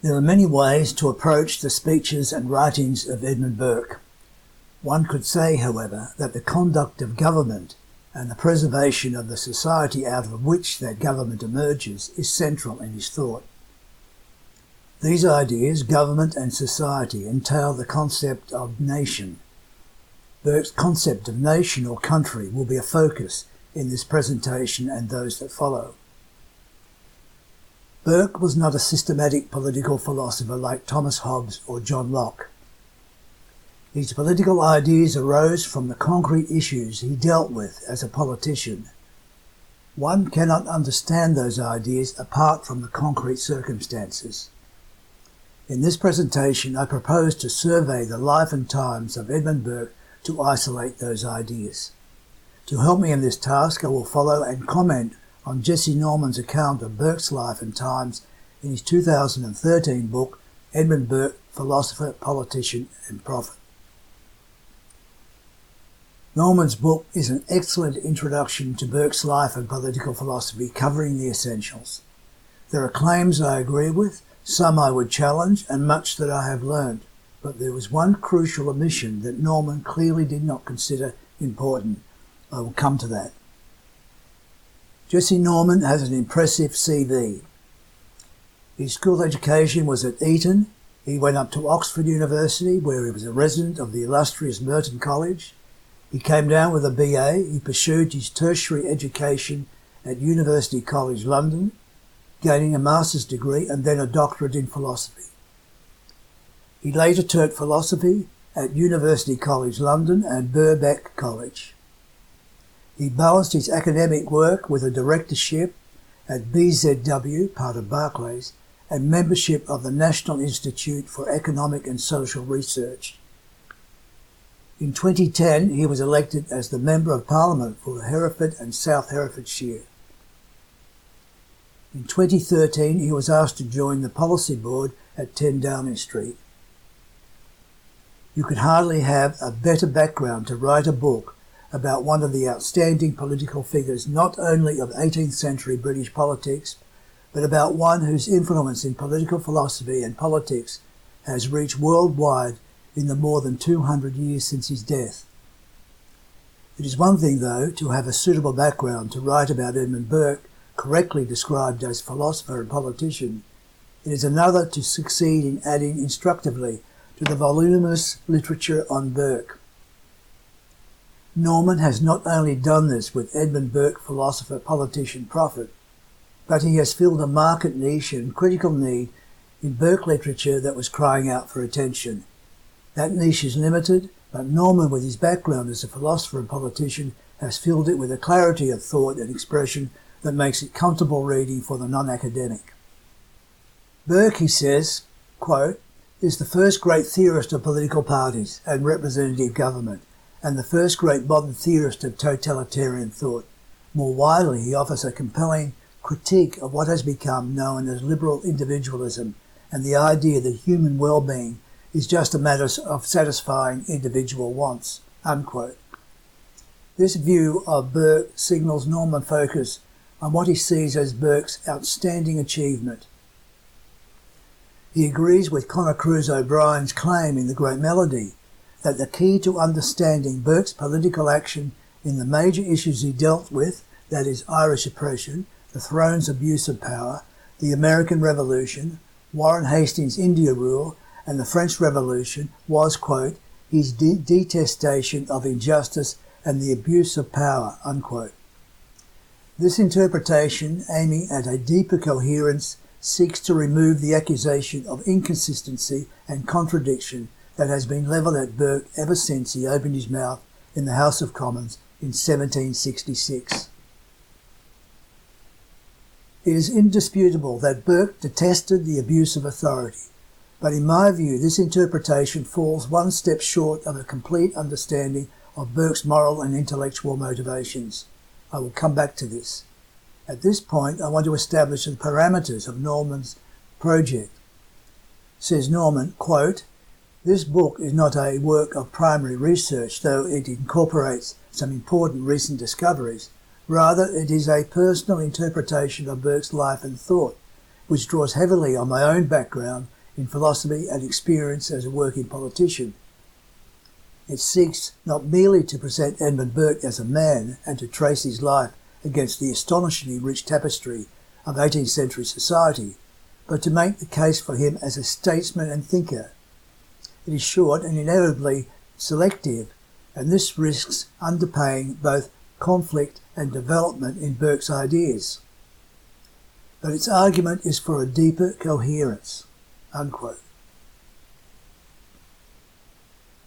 There are many ways to approach the speeches and writings of Edmund Burke. One could say, however, that the conduct of government and the preservation of the society out of which that government emerges is central in his thought. These ideas, government and society, entail the concept of nation. Burke's concept of nation or country will be a focus in this presentation and those that follow. Burke was not a systematic political philosopher like Thomas Hobbes or John Locke. His political ideas arose from the concrete issues he dealt with as a politician. One cannot understand those ideas apart from the concrete circumstances. In this presentation, I propose to survey the life and times of Edmund Burke to isolate those ideas. To help me in this task, I will follow and comment on Jesse Norman's account of Burke's life and times in his 2013 book, Edmund Burke, Philosopher, Politician and Prophet. Norman's book is an excellent introduction to Burke's life and political philosophy, covering the essentials. There are claims I agree with, some I would challenge, and much that I have learned, but there was one crucial omission that Norman clearly did not consider important. I will come to that. Jesse Norman has an impressive CV. His school education was at Eton. He went up to Oxford University, where he was a resident of the illustrious Merton College. He came down with a BA. He pursued his tertiary education at University College London, gaining a master's degree and then a doctorate in philosophy. He later taught philosophy at University College London and Birkbeck College. He balanced his academic work with a directorship at BZW, part of Barclays, and membership of the National Institute for Economic and Social Research. In 2010, he was elected as the Member of Parliament for Hereford and South Herefordshire. In 2013, he was asked to join the Policy Board at 10 Downing Street. You could hardly have a better background to write a book about one of the outstanding political figures not only of 18th century British politics, but about one whose influence in political philosophy and politics has reached worldwide in the more than 200 years since his death. It is one thing, though, to have a suitable background to write about Edmund Burke, correctly described as philosopher and politician. It is another to succeed in adding instructively to the voluminous literature on Burke. Norman has not only done this with Edmund Burke, philosopher, politician, prophet, but he has filled a market niche and critical need in Burke literature that was crying out for attention. That niche is limited, but Norman, with his background as a philosopher and politician, has filled it with a clarity of thought and expression that makes it comfortable reading for the non-academic. Burke, he says, quote, is the first great theorist of political parties and representative government, and the first great modern theorist of totalitarian thought. More widely, he offers a compelling critique of what has become known as liberal individualism and the idea that human well-being is just a matter of satisfying individual wants, unquote. This view of Burke signals Norman's focus on what he sees as Burke's outstanding achievement. He agrees with Conor Cruise O'Brien's claim in The Great Melody that the key to understanding Burke's political action in the major issues he dealt with, that is Irish oppression, the Throne's abuse of power, the American Revolution, Warren Hastings' India rule, and the French Revolution, was, quote, his detestation of injustice and the abuse of power, unquote. This interpretation, aiming at a deeper coherence, seeks to remove the accusation of inconsistency and contradiction that has been levelled at Burke ever since he opened his mouth in the House of Commons in 1766. It is indisputable that Burke detested the abuse of authority, but in my view this interpretation falls one step short of a complete understanding of Burke's moral and intellectual motivations. I will come back to this. At this point, I want to establish the parameters of Norman's project. Says Norman, quote, this book is not a work of primary research, though it incorporates some important recent discoveries. Rather, it is a personal interpretation of Burke's life and thought, which draws heavily on my own background in philosophy and experience as a working politician. It seeks not merely to present Edmund Burke as a man and to trace his life against the astonishingly rich tapestry of 18th century society, but to make the case for him as a statesman and thinker. It is short and inevitably selective, and this risks underpaying both conflict and development in Burke's ideas. But its argument is for a deeper coherence." Unquote.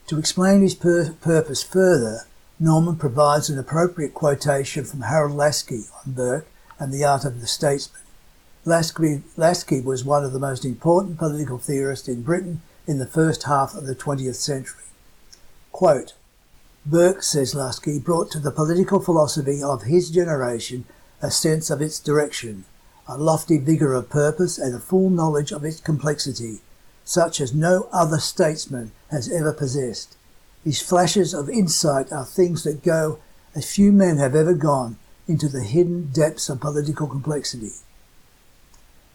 To explain his purpose further, Norman provides an appropriate quotation from Harold Lasky on Burke and the art of the statesman. Lasky was one of the most important political theorists in Britain in the first half of the 20th century. Quote, "Burke," says Lasky, "brought to the political philosophy of his generation a sense of its direction, a lofty vigour of purpose and a full knowledge of its complexity, such as no other statesman has ever possessed. His flashes of insight are things that go, as few men have ever gone, into the hidden depths of political complexity."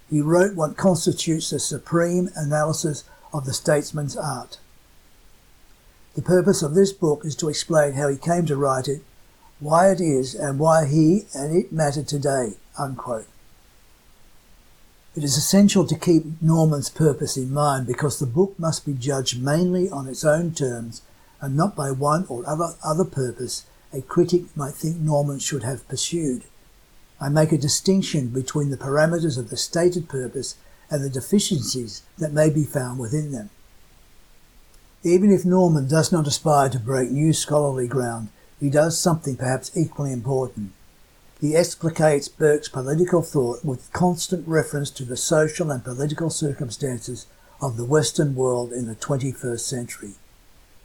He wrote what constitutes the supreme analysis of the statesman's art. The purpose of this book is to explain how he came to write it, why it is, and why he and it matter today. Unquote. It is essential to keep Norman's purpose in mind because the book must be judged mainly on its own terms and not by one or other purpose a critic might think Norman should have pursued. I make a distinction between the parameters of the stated purpose and the deficiencies that may be found within them. Even if Norman does not aspire to break new scholarly ground, he does something perhaps equally important. He explicates Burke's political thought with constant reference to the social and political circumstances of the Western world in the 21st century.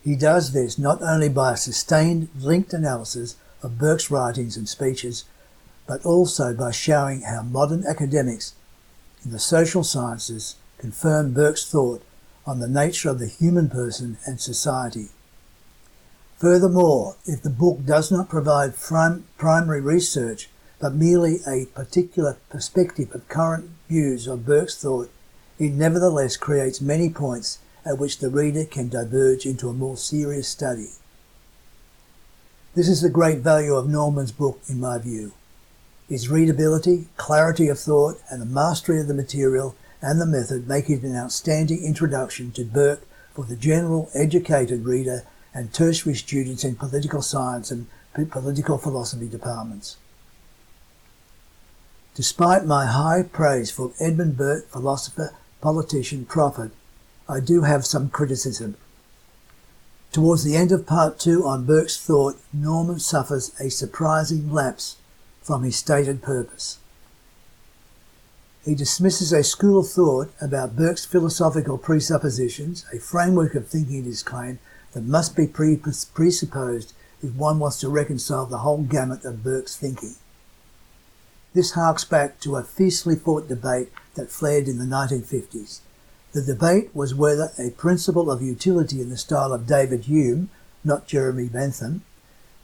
He does this not only by a sustained, linked analysis of Burke's writings and speeches, but also by showing how modern academics in the social sciences confirm Burke's thought on the nature of the human person and society. Furthermore, if the book does not provide primary research, but merely a particular perspective of current views of Burke's thought, it nevertheless creates many points at which the reader can diverge into a more serious study. This is the great value of Norman's book, in my view. Its readability, clarity of thought, and the mastery of the material and the method make it an outstanding introduction to Burke for the general educated reader and tertiary students in political science and political philosophy departments. Despite my high praise for Edmund Burke, philosopher, politician, prophet, I do have some criticism. Towards the end of Part 2 on Burke's thought, Norman suffers a surprising lapse from his stated purpose. He dismisses a school of thought about Burke's philosophical presuppositions, a framework of thinking it is claimed that must be presupposed if one wants to reconcile the whole gamut of Burke's thinking. This harks back to a fiercely fought debate that flared in the 1950s. The debate was whether a principle of utility in the style of David Hume, not Jeremy Bentham,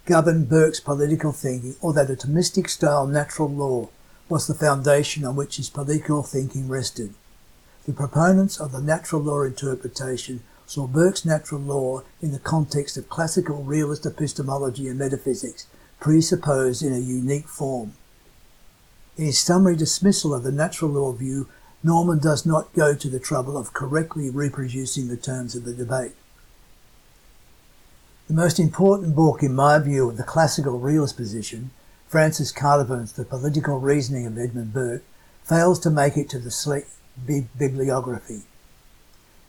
governed Burke's political thinking, or that a Thomistic-style natural law was the foundation on which his political thinking rested. The proponents of the natural law interpretation saw Burke's natural law in the context of classical realist epistemology and metaphysics, presupposed in a unique form. In his summary dismissal of the natural law view, Norman does not go to the trouble of correctly reproducing the terms of the debate. The most important book, in my view, of the classical realist position, Francis Carnarvon's The Political Reasoning of Edmund Burke, fails to make it to the select bibliography.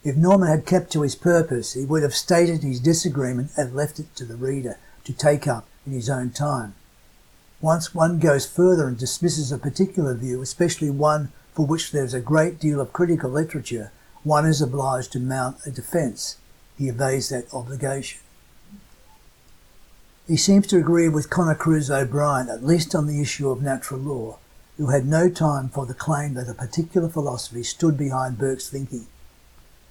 If Norman had kept to his purpose, he would have stated his disagreement and left it to the reader to take up in his own time. Once one goes further and dismisses a particular view, especially one for which there is a great deal of critical literature, one is obliged to mount a defence. He evades that obligation. He seems to agree with Connor Cruise O'Brien, at least on the issue of natural law, who had no time for the claim that a particular philosophy stood behind Burke's thinking.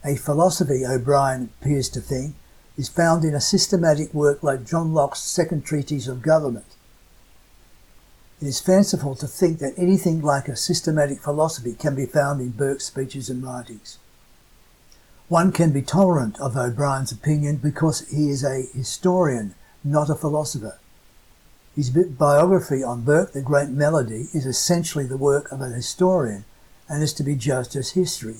A philosophy, O'Brien appears to think, is found in a systematic work like John Locke's Second Treatise of Government. It is fanciful to think that anything like a systematic philosophy can be found in Burke's speeches and writings. One can be tolerant of O'Brien's opinion because he is a historian, not a philosopher. His biography on Burke, the Great Melody, is essentially the work of an historian and is to be judged as history.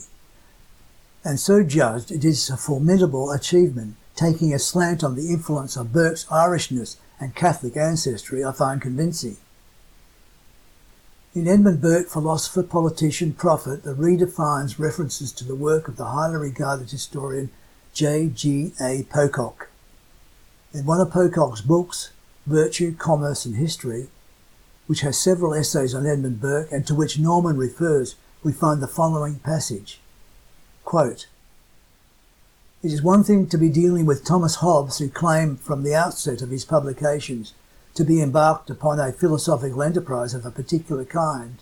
And so judged, it is a formidable achievement. Taking a slant on the influence of Burke's Irishness and Catholic ancestry, I find convincing. In Edmund Burke, philosopher, politician, prophet, the reader finds references to the work of the highly regarded historian J.G.A. Pocock. In one of Pocock's books, Virtue, Commerce and History, which has several essays on Edmund Burke and to which Norman refers, we find the following passage. Quote, "It is one thing to be dealing with Thomas Hobbes, who claimed from the outset of his publications to be embarked upon a philosophical enterprise of a particular kind,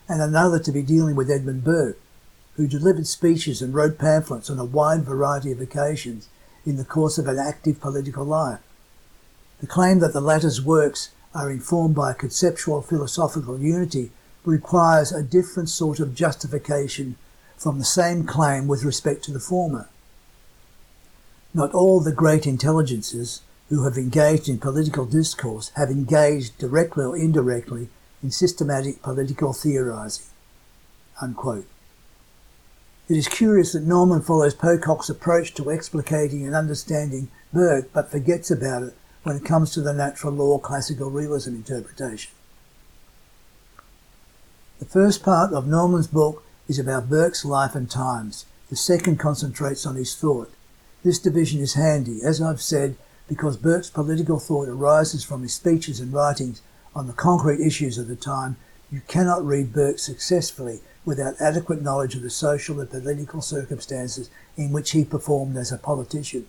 and another to be dealing with Edmund Burke, who delivered speeches and wrote pamphlets on a wide variety of occasions in the course of an active political life. The claim that the latter's works are informed by a conceptual philosophical unity requires a different sort of justification from the same claim with respect to the former. Not all the great intelligences who have engaged in political discourse have engaged directly or indirectly in systematic political theorising." Unquote. It is curious that Norman follows Pocock's approach to explicating and understanding Burke, but forgets about it when it comes to the natural law classical realism interpretation. The first part of Norman's book is about Burke's life and times. The second concentrates on his thought. This division is handy, as I've said, because Burke's political thought arises from his speeches and writings on the concrete issues of the time. You cannot read Burke successfully without adequate knowledge of the social and political circumstances in which he performed as a politician.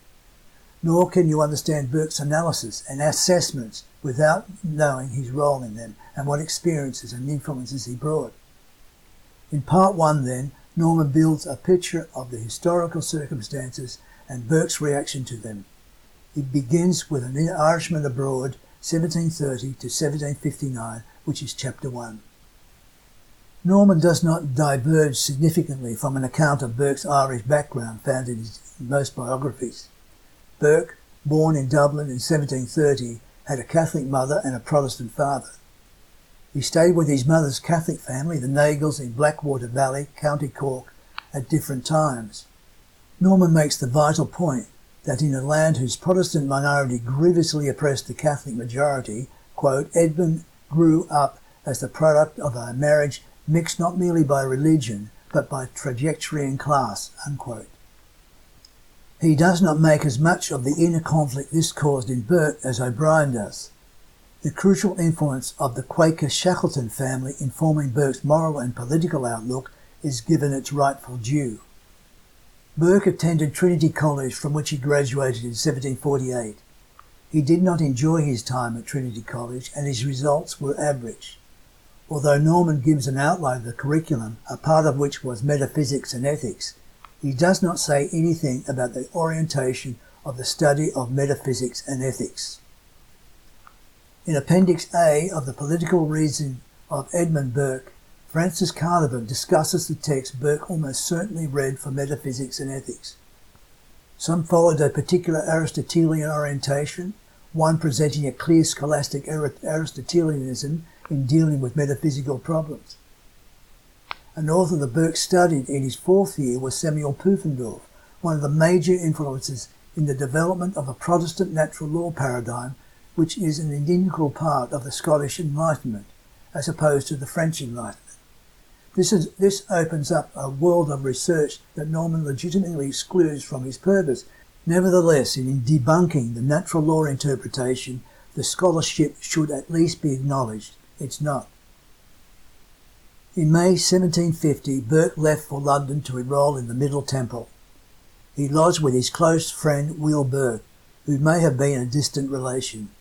Nor can you understand Burke's analysis and assessments without knowing his role in them and what experiences and influences he brought. In part one, then, Norman builds a picture of the historical circumstances and Burke's reaction to them. It begins with an Irishman abroad, 1730 to 1759, which is chapter 1. Norman does not diverge significantly from an account of Burke's Irish background found in most biographies. Burke, born in Dublin in 1730, had a Catholic mother and a Protestant father. He stayed with his mother's Catholic family, the Nagels, in Blackwater Valley, County Cork, at different times. Norman makes the vital point that in a land whose Protestant minority grievously oppressed the Catholic majority, quote, Edmund grew up as the product of a marriage mixed not merely by religion, but by trajectory and class, unquote. He does not make as much of the inner conflict this caused in Burke as O'Brien does. The crucial influence of the Quaker Shackleton family in forming Burke's moral and political outlook is given its rightful due. Burke attended Trinity College, from which he graduated in 1748. He did not enjoy his time at Trinity College, and his results were average. Although Norman gives an outline of the curriculum, a part of which was metaphysics and ethics, he does not say anything about the orientation of the study of metaphysics and ethics. In Appendix A of the Political Reason of Edmund Burke, Francis Carnarvon discusses the text Burke almost certainly read for metaphysics and ethics. Some followed a particular Aristotelian orientation, one presenting a clear scholastic Aristotelianism in dealing with metaphysical problems. An author that Burke studied in his fourth year was Samuel Pufendorf, one of the major influences in the development of a Protestant natural law paradigm, which is an integral part of the Scottish Enlightenment, as opposed to the French Enlightenment. This opens up a world of research that Norman legitimately excludes from his purpose. Nevertheless, in debunking the natural law interpretation, the scholarship should at least be acknowledged. It's not. In May 1750, Burke left for London to enrol in the Middle Temple. He lodged with his close friend Will Burke, who may have been a distant relation.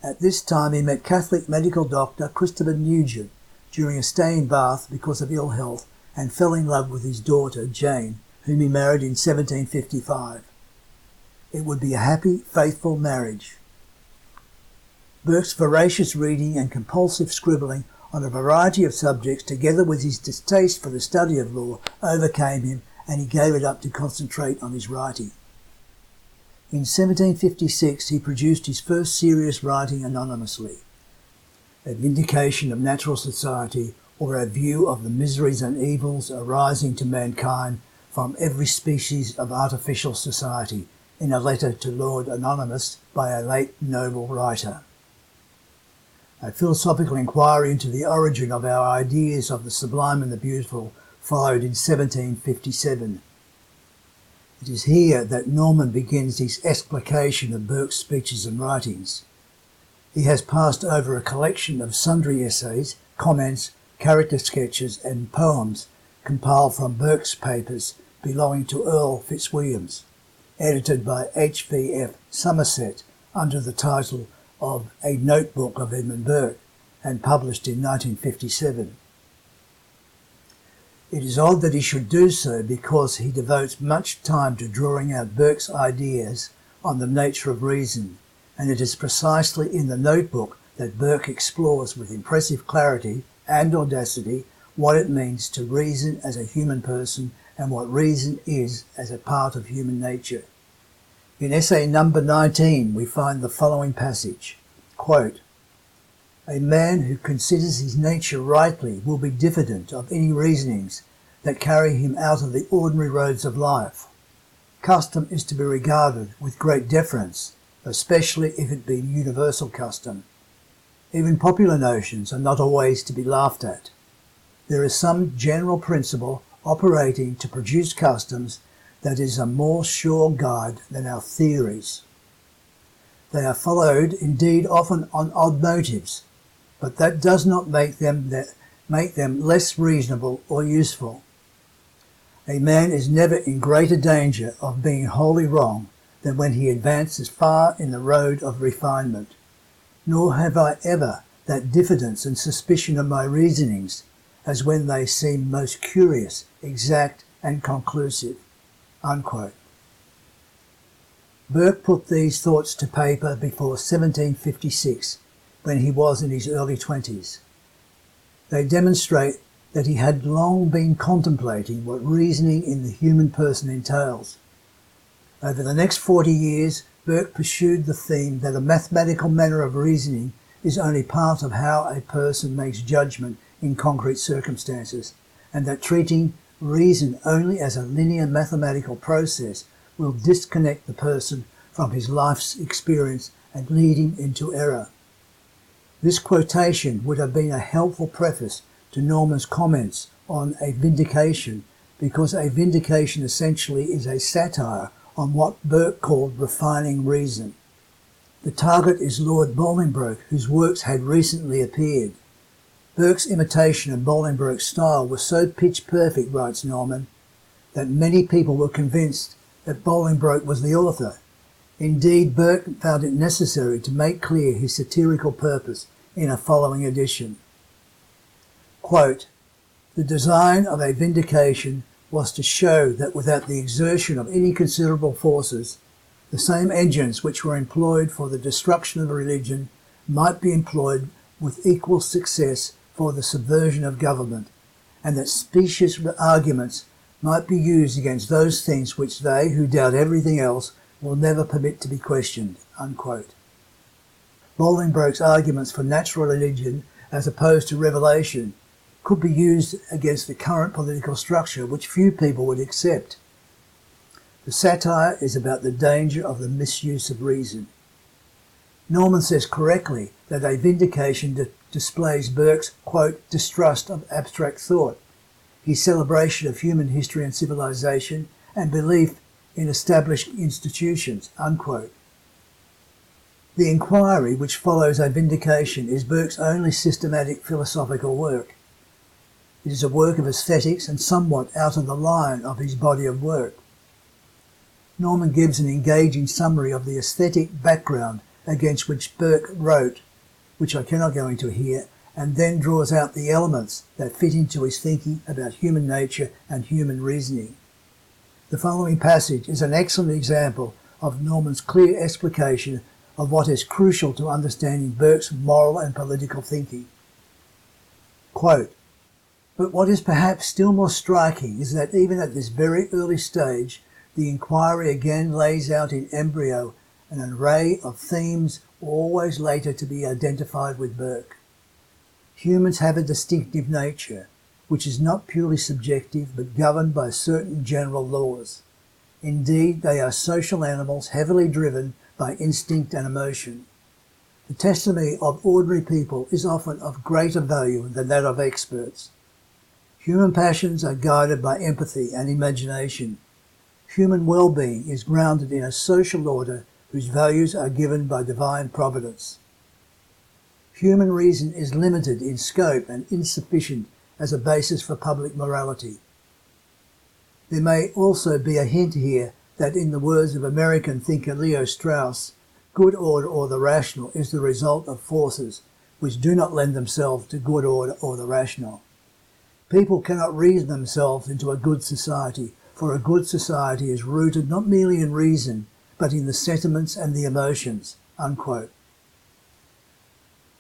At this time he met Catholic medical doctor Christopher Nugent during a stay in Bath because of ill health, and fell in love with his daughter Jane, whom he married in 1755. It would be a happy, faithful marriage. Burke's voracious reading and compulsive scribbling on a variety of subjects, together with his distaste for the study of law, overcame him, and he gave it up to concentrate on his writing. In 1756 he produced his first serious writing anonymously, A Vindication of Natural Society, or a view of the miseries and evils arising to mankind from every species of artificial society, in a letter to Lord Anonymous by a late noble writer. A philosophical inquiry into the origin of our ideas of the sublime and the beautiful followed in 1757. It is here that Norman begins his explication of Burke's speeches and writings. He has passed over a collection of sundry essays, comments, character sketches and poems compiled from Burke's papers belonging to Earl Fitzwilliams, edited by H.V.F. Somerset under the title of A Notebook of Edmund Burke, and published in 1957. It is odd that he should do so, because he devotes much time to drawing out Burke's ideas on the nature of reason, and it is precisely in the notebook that Burke explores with impressive clarity and audacity what it means to reason as a human person and what reason is as a part of human nature. In essay number 19 we find the following passage, quote, "A man who considers his nature rightly will be diffident of any reasonings that carry him out of the ordinary roads of life. Custom is to be regarded with great deference, especially if it be universal custom. Even popular notions are not always to be laughed at. There is some general principle operating to produce customs that is a more sure guide than our theories. They are followed, indeed, often on odd motives, but that does not make them less reasonable or useful. A man is never in greater danger of being wholly wrong than when he advances far in the road of refinement. Nor have I ever that diffidence and suspicion of my reasonings as when they seem most curious, exact, and conclusive." Unquote. Burke put these thoughts to paper before 1756, when he was in his early 20s. They demonstrate that he had long been contemplating what reasoning in the human person entails. Over the next 40 years, Burke pursued the theme that a mathematical manner of reasoning is only part of how a person makes judgment in concrete circumstances, and that treating reason only as a linear mathematical process will disconnect the person from his life's experience and lead him into error. This quotation would have been a helpful preface to Norman's comments on A Vindication, because A Vindication essentially is a satire on what Burke called refining reason. The target is Lord Bolingbroke, whose works had recently appeared. Burke's imitation of Bolingbroke's style was so pitch-perfect, writes Norman, that many people were convinced that Bolingbroke was the author. Indeed, Burke found it necessary to make clear his satirical purpose in a following edition. Quote, "The design of A Vindication was to show that without the exertion of any considerable forces, the same engines which were employed for the destruction of religion might be employed with equal success for the subversion of government, and that specious arguments might be used against those things which they who doubt everything else will never permit to be questioned." Unquote. Bolingbroke's arguments for natural religion as opposed to revelation could be used against the current political structure which few people would accept. The satire is about the danger of the misuse of reason. Norman says correctly that A Vindication displays Burke's, quote, distrust of abstract thought, his celebration of human history and civilization, and belief in established institutions, unquote. The inquiry which follows A Vindication is Burke's only systematic philosophical work. It is a work of aesthetics and somewhat out of the line of his body of work. Norman gives an engaging summary of the aesthetic background against which Burke wrote, which I cannot go into here, and then draws out the elements that fit into his thinking about human nature and human reasoning. The following passage is an excellent example of Norman's clear explication of what is crucial to understanding Burke's moral and political thinking. Quote, But what is perhaps still more striking is that even at this very early stage, the inquiry again lays out in embryo an array of themes always later to be identified with Burke. Humans have a distinctive nature, which is not purely subjective but governed by certain general laws. Indeed, they are social animals heavily driven by instinct and emotion. The testimony of ordinary people is often of greater value than that of experts. Human passions are guided by empathy and imagination. Human well-being is grounded in a social order whose values are given by divine providence. Human reason is limited in scope and insufficient as a basis for public morality. There may also be a hint here that, in the words of American thinker Leo Strauss, good order or the rational is the result of forces which do not lend themselves to good order or the rational. People cannot reason themselves into a good society, for a good society is rooted not merely in reason, but in the sentiments and the emotions." Unquote.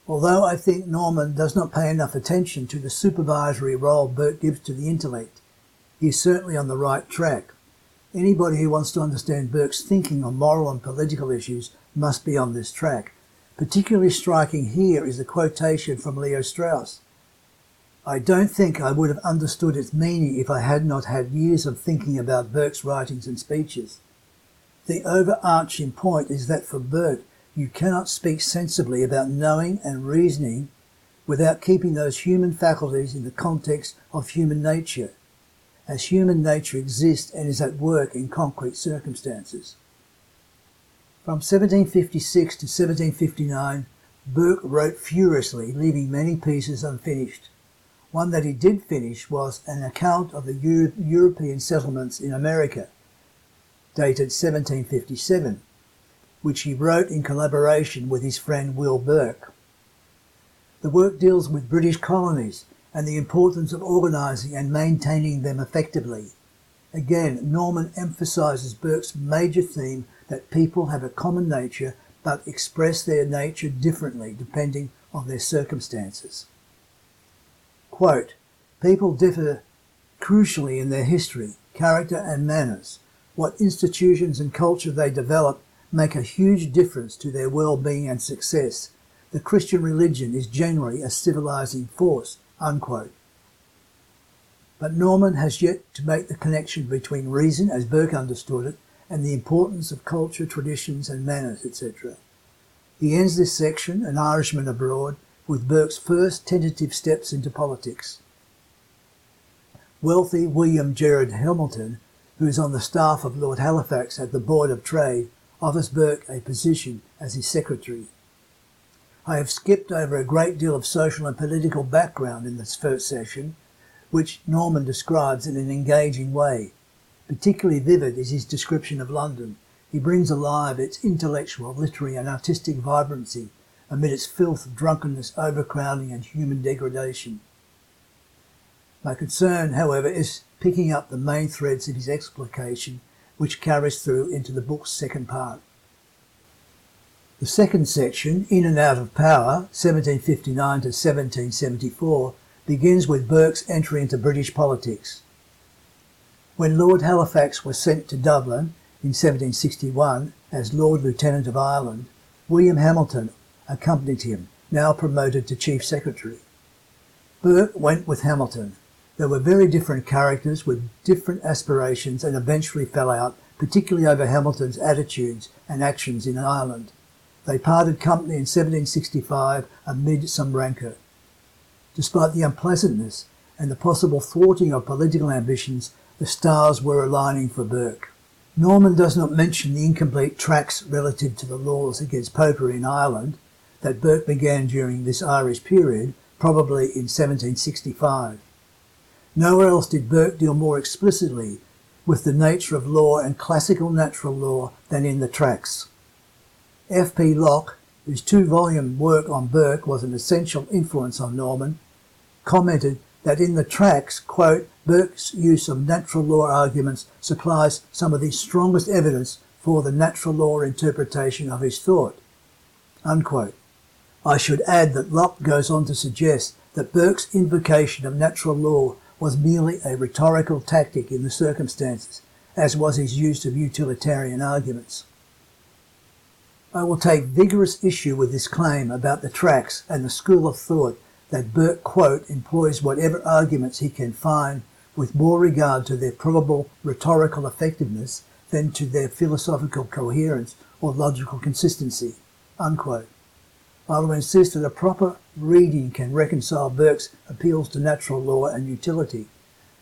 Although I think Norman does not pay enough attention to the supervisory role Burke gives to the intellect, he is certainly on the right track. Anybody who wants to understand Burke's thinking on moral and political issues must be on this track. Particularly striking here is the quotation from Leo Strauss. "I don't think I would have understood its meaning if I had not had years of thinking about Burke's writings and speeches. The overarching point is that for Burke, you cannot speak sensibly about knowing and reasoning without keeping those human faculties in the context of human nature, as human nature exists and is at work in concrete circumstances." From 1756 to 1759, Burke wrote furiously, leaving many pieces unfinished. One that he did finish was an account of the European settlements in America, dated 1757, which he wrote in collaboration with his friend Will Burke. The work deals with British colonies and the importance of organising and maintaining them effectively. Again, Norman emphasises Burke's major theme that people have a common nature but express their nature differently depending on their circumstances. Quote, "People differ crucially in their history, character and manners. What institutions and culture they develop make a huge difference to their well-being and success. The Christian religion is generally a civilizing force." Unquote. But Norman has yet to make the connection between reason, as Burke understood it, and the importance of culture, traditions and manners, etc. He ends this section, An Irishman Abroad, with Burke's first tentative steps into politics. Wealthy William Gerard Hamilton, who is on the staff of Lord Halifax at the Board of Trade, offers Burke a position as his secretary. I have skipped over a great deal of social and political background in this first session, which Norman describes in an engaging way. Particularly vivid is his description of London. He brings alive its intellectual, literary and artistic vibrancy amid its filth, drunkenness, overcrowding and human degradation. My concern, however, is picking up the main threads of his explication, which carries through into the book's second part. The second section, In and Out of Power, 1759 to 1774, begins with Burke's entry into British politics. When Lord Halifax was sent to Dublin in 1761 as Lord Lieutenant of Ireland, William Hamilton accompanied him, now promoted to Chief Secretary. Burke went with Hamilton. They were very different characters with different aspirations and eventually fell out, particularly over Hamilton's attitudes and actions in Ireland. They parted company in 1765 amid some rancour. Despite the unpleasantness and the possible thwarting of political ambitions, the stars were aligning for Burke. Norman does not mention the incomplete tracts relative to the laws against popery in Ireland that Burke began during this Irish period, probably in 1765. Nowhere else did Burke deal more explicitly with the nature of law and classical natural law than in the tracts. F. P. Locke, whose two-volume work on Burke was an essential influence on Norman, commented that in the tracts, quote, "Burke's use of natural law arguments supplies some of the strongest evidence for the natural law interpretation of his thought," unquote. I should add that Locke goes on to suggest that Burke's invocation of natural law was merely a rhetorical tactic in the circumstances, as was his use of utilitarian arguments. I will take vigorous issue with this claim about the tracts and the school of thought that Burke, quote, employs whatever arguments he can find with more regard to their probable rhetorical effectiveness than to their philosophical coherence or logical consistency, unquote. I will insist that a proper reading can reconcile Burke's appeals to natural law and utility.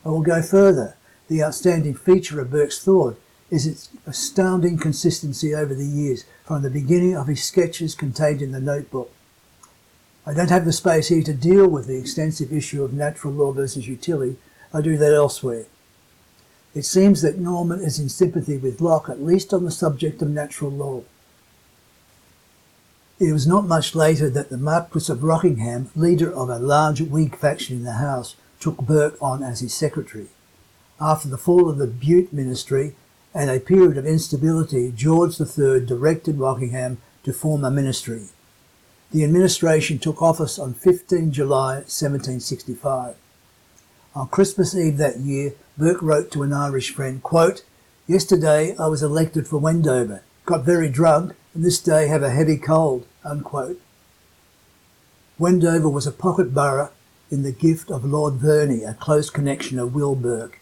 I will go further. The outstanding feature of Burke's thought is its astounding consistency over the years, from the beginning of his sketches contained in the notebook. I don't have the space here to deal with the extensive issue of natural law versus utility. I do that elsewhere. It seems that Norman is in sympathy with Locke, at least on the subject of natural law. It was not much later that the Marquis of Rockingham, leader of a large Whig faction in the House, took Burke on as his secretary. After the fall of the Bute ministry and a period of instability, George III directed Rockingham to form a ministry. The administration took office on 15 July 1765. On Christmas Eve that year, Burke wrote to an Irish friend, quote, "Yesterday I was elected for Wendover, got very drunk, and this day have a heavy cold," unquote. Wendover was a pocket borough in the gift of Lord Verney, a close connection of Will Burke.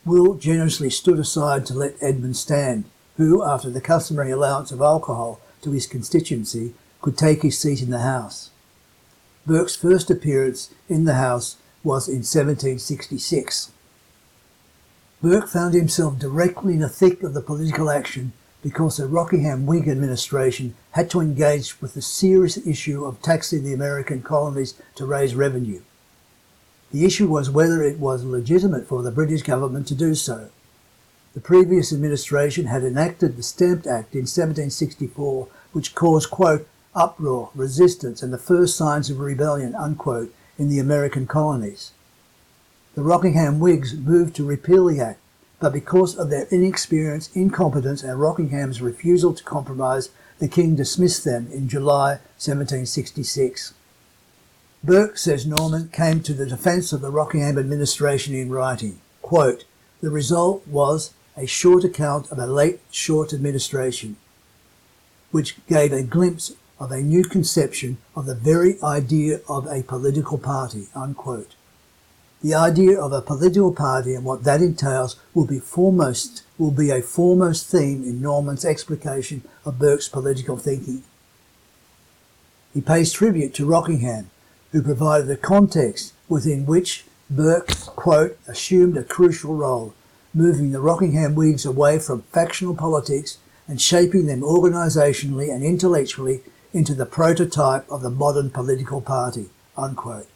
Will generously stood aside to let Edmund stand, who, after the customary allowance of alcohol to his constituency, could take his seat in the House. Burke's first appearance in the House was in 1766. Burke found himself directly in the thick of the political action because the Rockingham Whig administration had to engage with the serious issue of taxing the American colonies to raise revenue. The issue was whether it was legitimate for the British government to do so. The previous administration had enacted the Stamp Act in 1764, which caused, quote, uproar, resistance, and the first signs of rebellion, unquote, in the American colonies. The Rockingham Whigs moved to repeal the Act, but because of their inexperience, incompetence, and Rockingham's refusal to compromise, the King dismissed them in July 1766. Burke, says Norman, came to the defence of the Rockingham administration in writing, quote, "The result was a short account of a late short administration, which gave a glimpse of a new conception of the very idea of a political party," unquote. The idea of a political party and what that entails will be a foremost theme in Norman's explication of Burke's political thinking. He pays tribute to Rockingham, who provided the context within which Burke, quote, assumed a crucial role, moving the Rockingham Whigs away from factional politics and shaping them organisationally and intellectually into the prototype of the modern political party, unquote.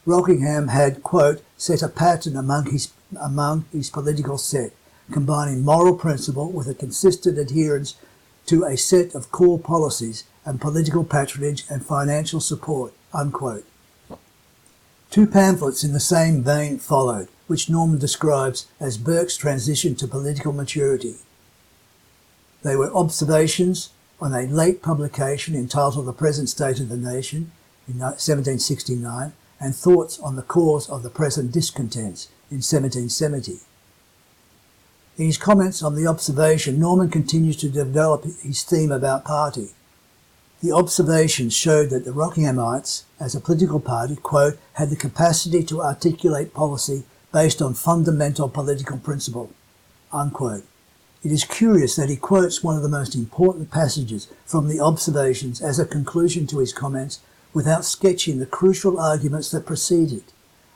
Rockingham had, quote, set a pattern among his political set, combining moral principle with a consistent adherence to a set of core policies and political patronage and financial support, unquote. Two pamphlets in the same vein followed, which Norman describes as Burke's transition to political maturity. They were observations on a late publication entitled The Present State of the Nation in 1769 and Thoughts on the Cause of the Present Discontents in 1770. In his comments on the observation, Norman continues to develop his theme about party. The observations showed that the Rockinghamites, as a political party, quote, had the capacity to articulate policy based on fundamental political principle, unquote. It is curious that he quotes one of the most important passages from the observations as a conclusion to his comments without sketching the crucial arguments that preceded,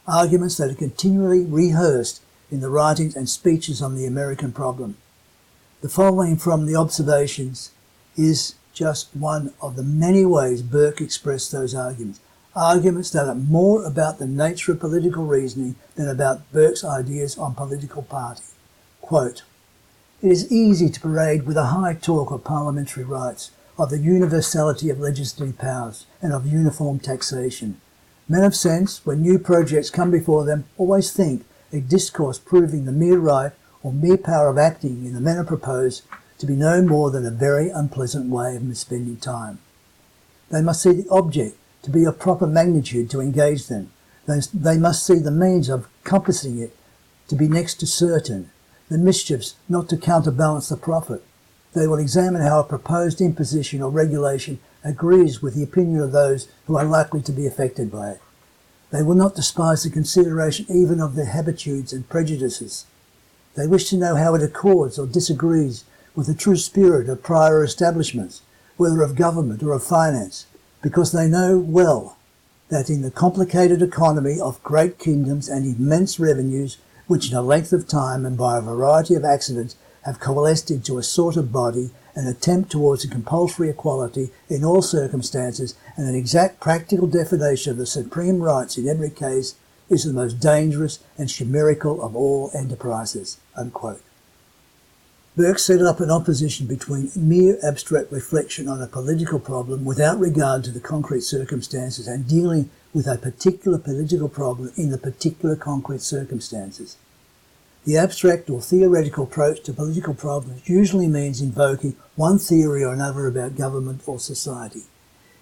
arguments that are continually rehearsed in the writings and speeches on the American problem. The following from the observations is just one of the many ways Burke expressed those arguments, arguments that are more about the nature of political reasoning than about Burke's ideas on political party. Quote, "It is easy to parade with a high talk of parliamentary rights, of the universality of legislative powers, and of uniform taxation. Men of sense, when new projects come before them, always think a discourse proving the mere right or mere power of acting in the manner proposed to be no more than a very unpleasant way of misspending time. They must see the object to be of proper magnitude to engage them. They must see the means of compassing it to be next to certain, the mischiefs not to counterbalance the profit. They will examine how a proposed imposition or regulation agrees with the opinion of those who are likely to be affected by it. They will not despise the consideration even of their habitudes and prejudices. They wish to know how it accords or disagrees with the true spirit of prior establishments, whether of government or of finance, because they know well that in the complicated economy of great kingdoms and immense revenues, which in a length of time and by a variety of accidents have coalesced into a sort of body, an attempt towards a compulsory equality in all circumstances and an exact practical definition of the supreme rights in every case is the most dangerous and chimerical of all enterprises." Unquote. Burke set up an opposition between mere abstract reflection on a political problem without regard to the concrete circumstances and dealing with a particular political problem in the particular concrete circumstances. The abstract or theoretical approach to political problems usually means invoking one theory or another about government or society.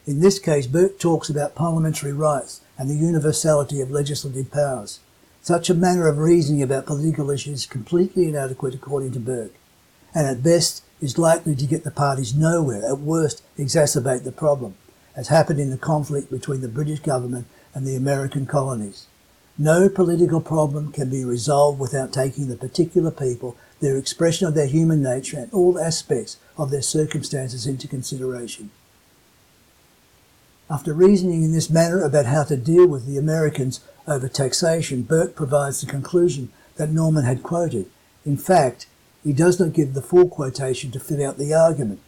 In this case, Burke talks about parliamentary rights and the universality of legislative powers. Such a manner of reasoning about political issues is completely inadequate according to Burke, and at best is likely to get the parties nowhere, at worst exacerbate the problem, as happened in the conflict between the British government and the American colonies. No political problem can be resolved without taking the particular people, their expression of their human nature, and all aspects of their circumstances into consideration. After reasoning in this manner about how to deal with the Americans over taxation, Burke provides the conclusion that Norman had quoted. In fact, he does not give the full quotation to fit out the argument.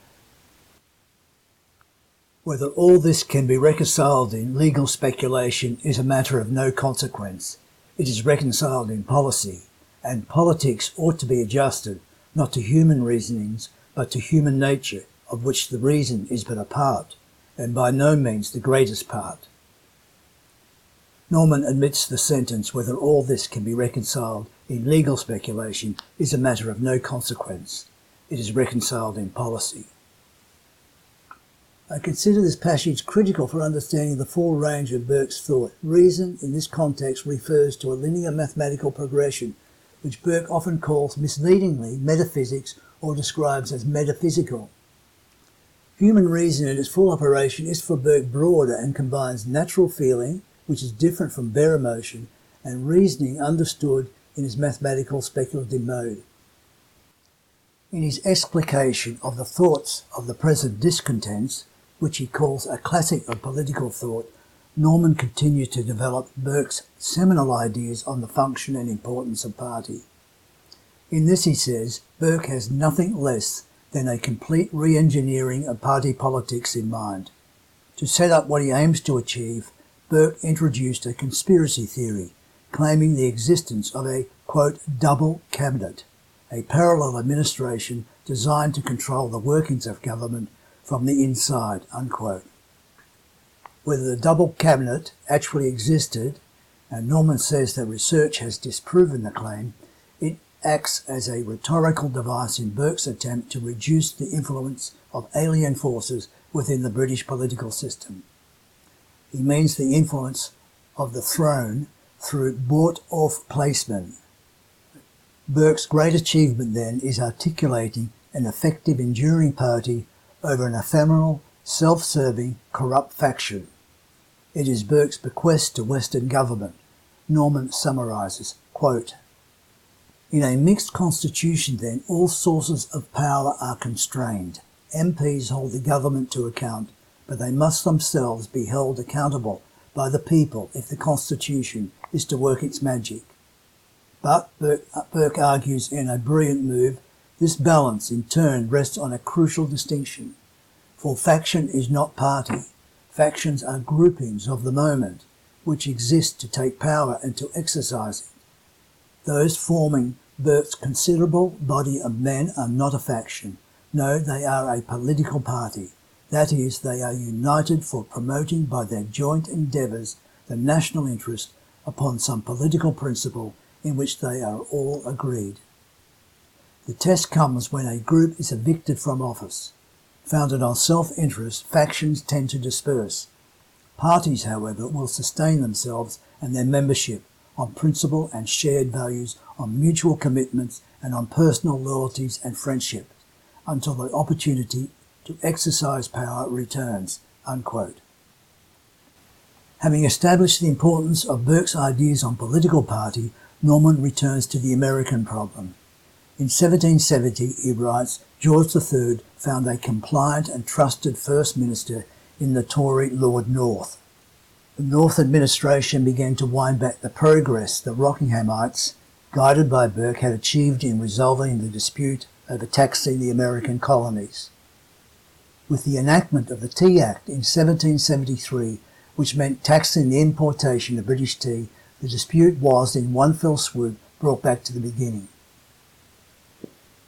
Whether all this can be reconciled in legal speculation is a matter of no consequence. It is reconciled in policy, and politics ought to be adjusted, not to human reasonings, but to human nature, of which the reason is but a part, and by no means the greatest part. Norman admits the sentence, "Whether all this can be reconciled in legal speculation is a matter of no consequence. It is reconciled in policy." I consider this passage critical for understanding the full range of Burke's thought. Reason, in this context, refers to a linear mathematical progression, which Burke often calls misleadingly metaphysics or describes as metaphysical. Human reason in its full operation is for Burke broader and combines natural feeling, which is different from bare emotion, and reasoning understood in its mathematical speculative mode. In his explication of the thoughts of the present discontents, which he calls a classic of political thought, Norman continues to develop Burke's seminal ideas on the function and importance of party. In this, he says, Burke has nothing less than a complete re-engineering of party politics in mind. To set up what he aims to achieve, Burke introduced a conspiracy theory, claiming the existence of a, quote, double cabinet, a parallel administration designed to control the workings of government from the inside, unquote. Whether the double cabinet actually existed, and Norman says that research has disproven the claim, it acts as a rhetorical device in Burke's attempt to reduce the influence of alien forces within the British political system. He means the influence of the throne through bought-off placemen. Burke's great achievement, then, is articulating an effective, enduring party over an ephemeral, self-serving, corrupt faction. It is Burke's bequest to Western government. Norman summarises, quote, "In a mixed constitution, then, all sources of power are constrained. MPs hold the government to account, but they must themselves be held accountable by the people if the constitution is to work its magic." But, Burke argues in a brilliant move, this balance in turn rests on a crucial distinction. For faction is not party. Factions are groupings of the moment, which exist to take power and to exercise it. Those forming Burke's considerable body of men are not a faction. No, they are a political party. That is, they are united for promoting by their joint endeavours the national interest upon some political principle in which they are all agreed. The test comes when a group is evicted from office. Founded on self-interest, factions tend to disperse. Parties, however, will sustain themselves and their membership on principle and shared values, on mutual commitments and on personal loyalties and friendship, until the opportunity to exercise power returns." Unquote. Having established the importance of Burke's ideas on political party, Norman returns to the American problem. In 1770, he writes, George III found a compliant and trusted First Minister in the Tory Lord North. The North administration began to wind back the progress the Rockinghamites, guided by Burke, had achieved in resolving the dispute over taxing the American colonies. With the enactment of the Tea Act in 1773, which meant taxing the importation of British tea, the dispute was, in one fell swoop, brought back to the beginning.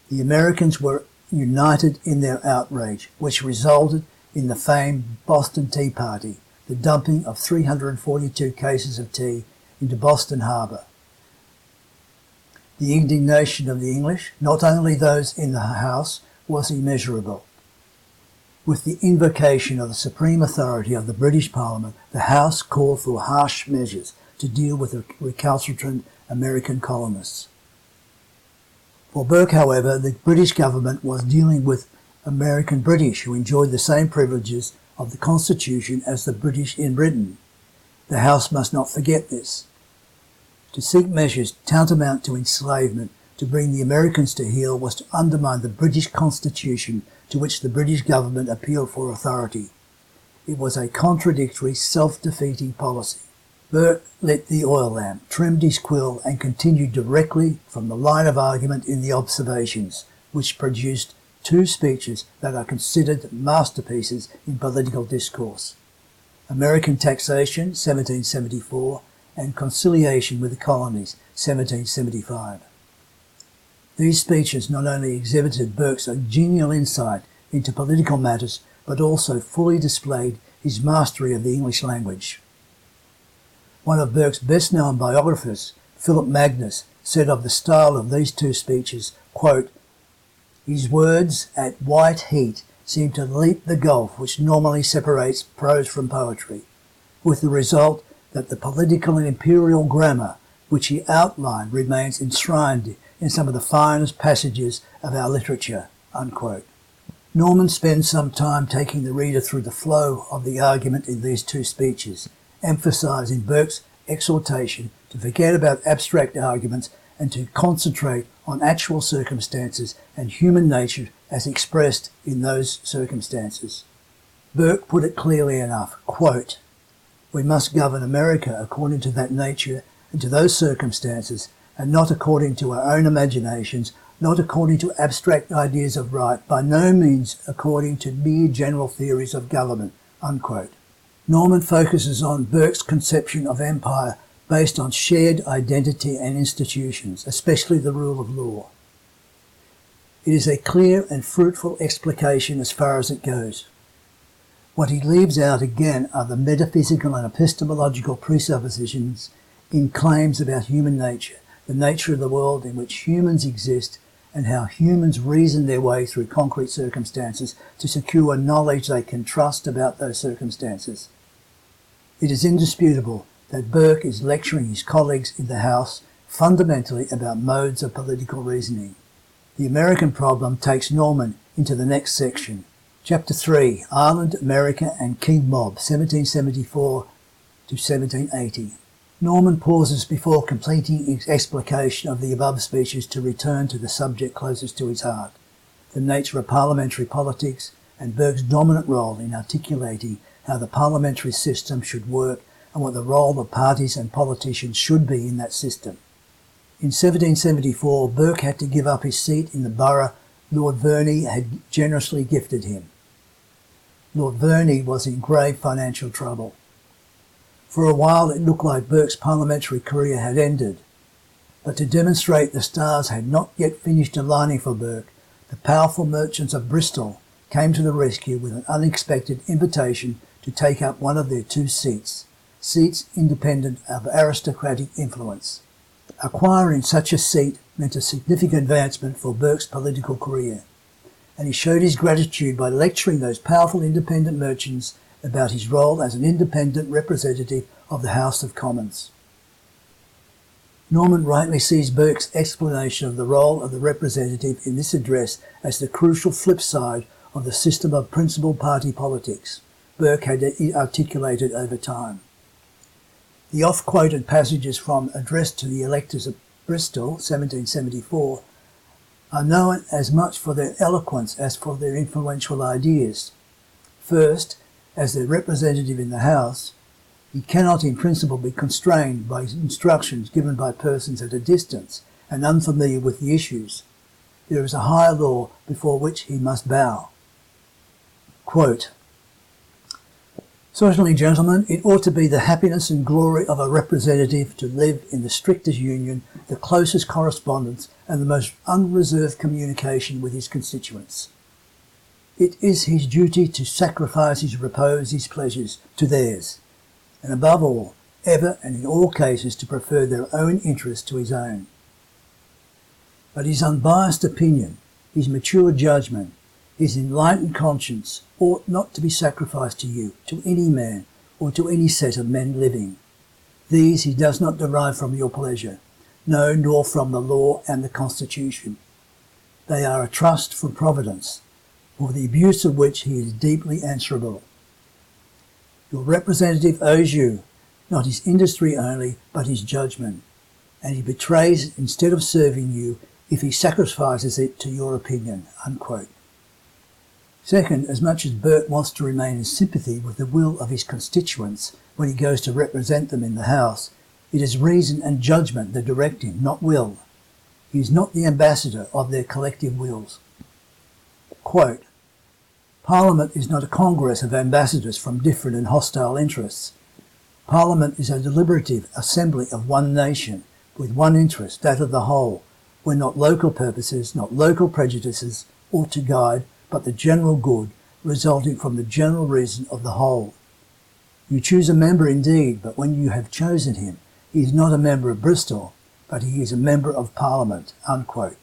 The Americans were united in their outrage, which resulted in the famed Boston Tea Party, the dumping of 342 cases of tea into Boston Harbour. The indignation of the English, not only those in the House, was immeasurable. With the invocation of the supreme authority of the British Parliament, the House called for harsh measures to deal with the recalcitrant American colonists. For Burke, however, the British government was dealing with American British who enjoyed the same privileges of the Constitution as the British in Britain. The House must not forget this. To seek measures tantamount to enslavement to bring the Americans to heel was to undermine the British Constitution to which the British government appealed for authority. It was a contradictory, self-defeating policy. Burke lit the oil lamp, trimmed his quill, and continued directly from the line of argument in the Observations, which produced two speeches that are considered masterpieces in political discourse: American Taxation, 1774, and Conciliation with the Colonies, 1775. These speeches not only exhibited Burke's genial insight into political matters, but also fully displayed his mastery of the English language. One of Burke's best-known biographers, Philip Magnus, said of the style of these two speeches, quote, "His words at white heat seem to leap the gulf which normally separates prose from poetry, with the result that the political and imperial grammar which he outlined remains enshrined in some of the finest passages of our literature." Unquote. Norman spends some time taking the reader through the flow of the argument in these two speeches, emphasising Burke's exhortation to forget about abstract arguments and to concentrate on actual circumstances and human nature as expressed in those circumstances. Burke put it clearly enough, quote, "We must govern America according to that nature and to those circumstances, and not according to our own imaginations, not according to abstract ideas of right, by no means according to mere general theories of government." Unquote. Norman focuses on Burke's conception of empire based on shared identity and institutions, especially the rule of law. It is a clear and fruitful explication as far as it goes. What he leaves out again are the metaphysical and epistemological presuppositions in claims about human nature, the nature of the world in which humans exist, and how humans reason their way through concrete circumstances to secure knowledge they can trust about those circumstances. It is indisputable that Burke is lecturing his colleagues in the House fundamentally about modes of political reasoning. The American problem takes Norman into the next section. Chapter 3, Ireland, America and King Mob, 1774 to 1780. Norman pauses before completing his explication of the above speeches to return to the subject closest to his heart, the nature of parliamentary politics and Burke's dominant role in articulating how the parliamentary system should work and what the role of parties and politicians should be in that system. In 1774, Burke had to give up his seat in the borough Lord Verney had generously gifted him. Lord Verney was in grave financial trouble. For a while it looked like Burke's parliamentary career had ended, but to demonstrate the stars had not yet finished aligning for Burke, the powerful merchants of Bristol came to the rescue with an unexpected invitation to take up one of their two seats independent of aristocratic influence. Acquiring such a seat meant a significant advancement for Burke's political career, and he showed his gratitude by lecturing those powerful independent merchants about his role as an independent representative of the House of Commons. Norman rightly sees Burke's explanation of the role of the representative in this address as the crucial flip side of the system of principal party politics Burke had articulated over time. The oft-quoted passages from Address to the Electors of Bristol, 1774, are known as much for their eloquence as for their influential ideas. First, as their representative in the House, he cannot in principle be constrained by instructions given by persons at a distance and unfamiliar with the issues. There is a higher law before which he must bow. Quote, "Certainly, gentlemen, it ought to be the happiness and glory of a representative to live in the strictest union, the closest correspondence, and the most unreserved communication with his constituents. It is his duty to sacrifice his repose, his pleasures, to theirs, and above all, ever and in all cases to prefer their own interest to his own. But his unbiased opinion, his mature judgment, his enlightened conscience ought not to be sacrificed to you, to any man, or to any set of men living. These he does not derive from your pleasure, no, nor from the law and the Constitution. They are a trust from Providence, for the abuse of which he is deeply answerable. Your representative owes you not his industry only, but his judgment, and he betrays instead of serving you if he sacrifices it to your opinion." Unquote. Second, as much as Burke wants to remain in sympathy with the will of his constituents when he goes to represent them in the House, it is reason and judgment that direct him, not will. He is not the ambassador of their collective wills. Quote, "Parliament is not a congress of ambassadors from different and hostile interests. Parliament is a deliberative assembly of one nation, with one interest, that of the whole, where not local purposes, not local prejudices ought to guide, but the general good resulting from the general reason of the whole. You choose a member indeed, but when you have chosen him, he is not a member of Bristol, but he is a member of Parliament." Unquote.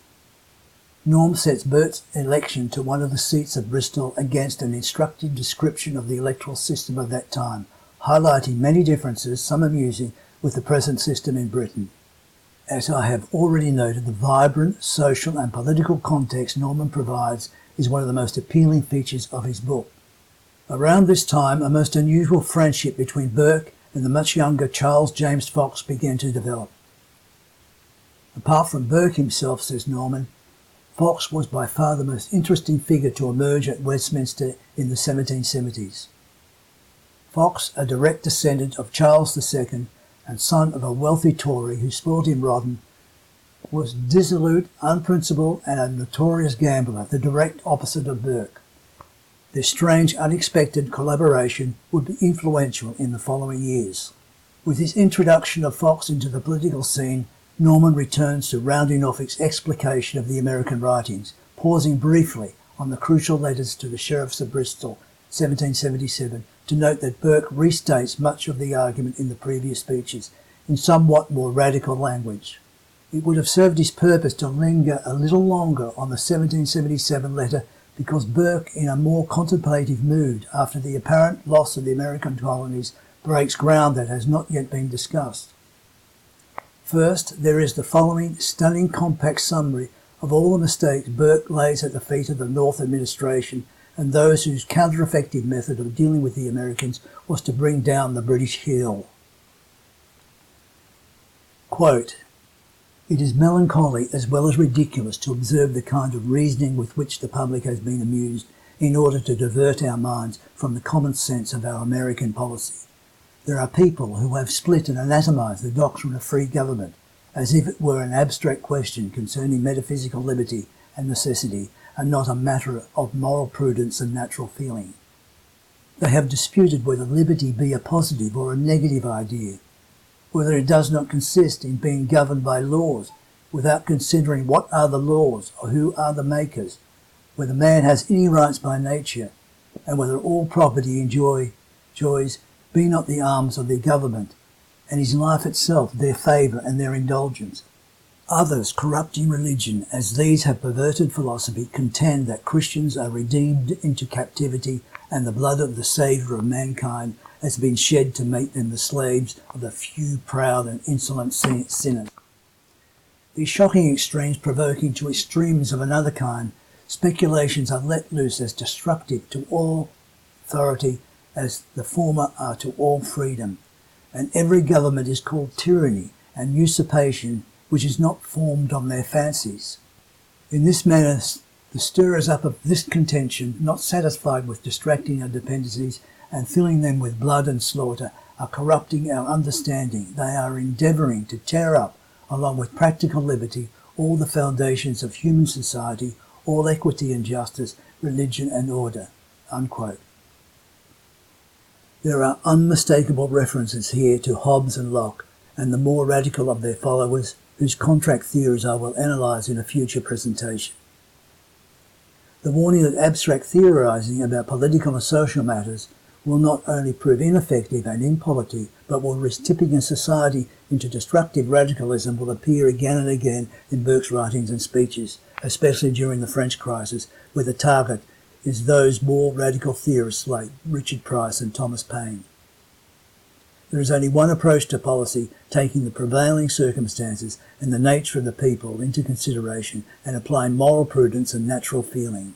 Norm sets Burke's election to one of the seats of Bristol against an instructive description of the electoral system of that time, highlighting many differences, some amusing, with the present system in Britain. As I have already noted, the vibrant social and political context Norman provides is one of the most appealing features of his book. Around this time, a most unusual friendship between Burke and the much younger Charles James Fox began to develop. Apart from Burke himself, says Norman, Fox was by far the most interesting figure to emerge at Westminster in the 1770s. Fox, a direct descendant of Charles II and son of a wealthy Tory who spoilt him rotten, was dissolute, unprincipled, and a notorious gambler, the direct opposite of Burke. Their strange, unexpected collaboration would be influential in the following years. With his introduction of Fox into the political scene, Norman returns to rounding off its explication of the American writings, pausing briefly on the crucial letters to the sheriffs of Bristol, 1777, to note that Burke restates much of the argument in the previous speeches, in somewhat more radical language. It would have served his purpose to linger a little longer on the 1777 letter because Burke, in a more contemplative mood after the apparent loss of the American colonies, breaks ground that has not yet been discussed. First, there is the following stunning compact summary of all the mistakes Burke lays at the feet of the North administration and those whose counter-effective method of dealing with the Americans was to bring down the British heel. Quote, "It is melancholy as well as ridiculous to observe the kind of reasoning with which the public has been amused in order to divert our minds from the common sense of our American policy. There are people who have split and anatomized the doctrine of free government as if it were an abstract question concerning metaphysical liberty and necessity and not a matter of moral prudence and natural feeling. They have disputed whether liberty be a positive or a negative idea, whether it does not consist in being governed by laws without considering what are the laws or who are the makers, whether man has any rights by nature, and whether all property enjoys be not the arms of their government, and his life itself their favour and their indulgence. Others, corrupting religion as these have perverted philosophy, contend that Christians are redeemed into captivity and the blood of the Saviour of mankind has been shed to make them the slaves of a few proud and insolent sinners. These shocking extremes provoking to extremes of another kind, speculations are let loose as destructive to all authority as the former are to all freedom, and every government is called tyranny and usurpation which is not formed on their fancies. In this manner, the stirrers up of this contention, not satisfied with distracting our dependencies and filling them with blood and slaughter, are corrupting our understanding. They are endeavouring to tear up, along with practical liberty, all the foundations of human society, all equity and justice, religion and order." Unquote. There are unmistakable references here to Hobbes and Locke and the more radical of their followers, whose contract theories I will analyse in a future presentation. The warning that abstract theorising about political and social matters will not only prove ineffective and impolitic, but will risk tipping a society into destructive radicalism will appear again and again in Burke's writings and speeches, especially during the French crisis, where the target is those more radical theorists like Richard Price and Thomas Paine. There is only one approach to policy, taking the prevailing circumstances and the nature of the people into consideration and applying moral prudence and natural feeling.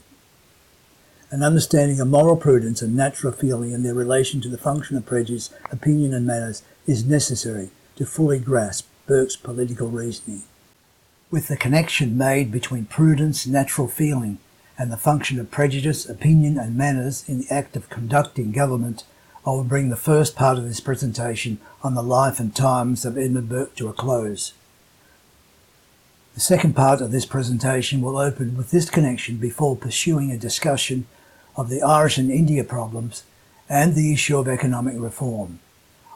An understanding of moral prudence and natural feeling and their relation to the function of prejudice, opinion and manners is necessary to fully grasp Burke's political reasoning. With the connection made between prudence, natural feeling, and the function of prejudice, opinion and manners in the act of conducting government, I will bring the first part of this presentation on the life and times of Edmund Burke to a close. The second part of this presentation will open with this connection before pursuing a discussion of the Irish and India problems and the issue of economic reform.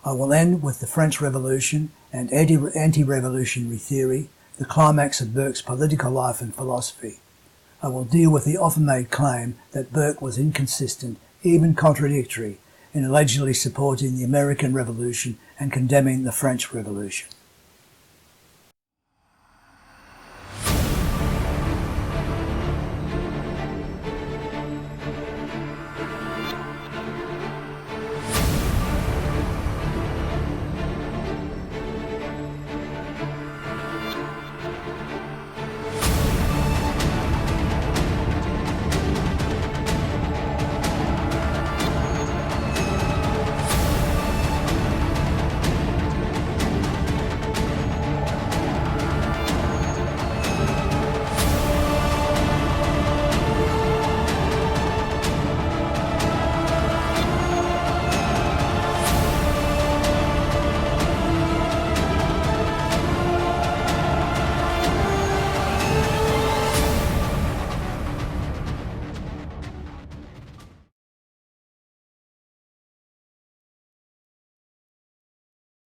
I will end with the French Revolution and anti-revolutionary theory, the climax of Burke's political life and philosophy. I will deal with the often-made claim that Burke was inconsistent, even contradictory, in allegedly supporting the American Revolution and condemning the French Revolution.